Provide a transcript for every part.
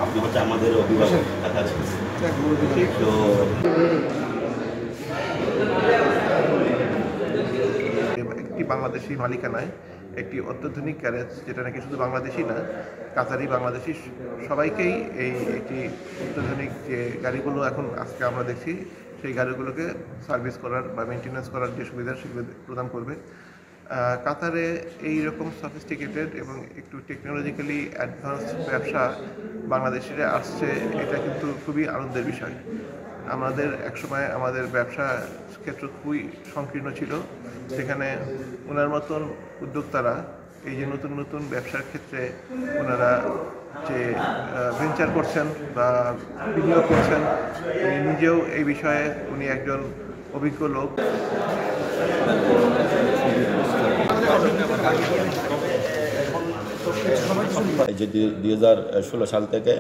আপনি হচ্ছে আমাদের অভিভাবক তো একটি বাংলাদেশি মালিকানায় একটি অত্যাধুনিক গ্যারেজ, যেটা নাকি শুধু বাংলাদেশি না, কাতারি বাংলাদেশি সবাইকেই এই একটি অত্যাধুনিক যে গাড়িগুলো এখন আজকে আমরা দেখছি সেই গাড়িগুলোকে সার্ভিস করার বা মেনটেন্যান্স করার যে সুবিধা সেগুলো প্রদান করবে। কাতারে এই রকম সফিস্টিকেটেড এবং একটু টেকনোলজিক্যালি অ্যাডভান্স ব্যবসা বাংলাদেশিরা আসছে, এটা কিন্তু খুবই আনন্দের বিষয়। আমাদের একসময় আমাদের ব্যবসা ক্ষেত্র খুবই সংকীর্ণ ছিল, সেখানে ওনার মতন উদ্যোক্তারা এই যে নতুন নতুন ব্যবসার ক্ষেত্রে ওনারা যে ভেঞ্চার করছেন বা বিনিয়োগ করছেন, উনি নিজেও এই বিষয়ে উনি একজন অভিজ্ঞ লোক। এই যে 2016 সাল থেকে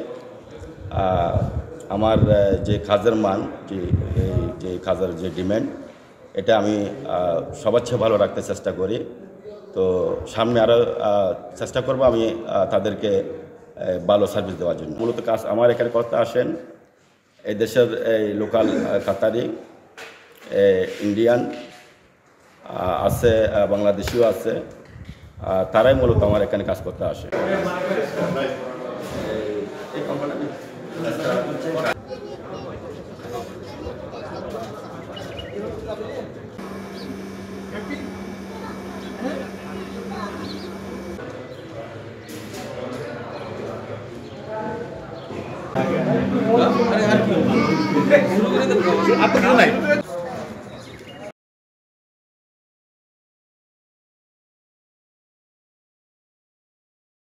আমার যে খাজার মান, যে খাজার যে ডিমান্ড, এটা আমি সবার চেয়ে ভালো রাখতে চেষ্টা করি। তো সামনে আরও চেষ্টা করব আমি তাদেরকে ভালো সার্ভিস দেওয়ার জন্য। মূলত কাজ আমার এখানে করতে আসেন এই দেশের এই লোকাল কাতারি, ইন্ডিয়ান আছে, বাংলাদেশিও আছে, তারাই মূলত আমার এখানে কাজ করতে আসে। আপনি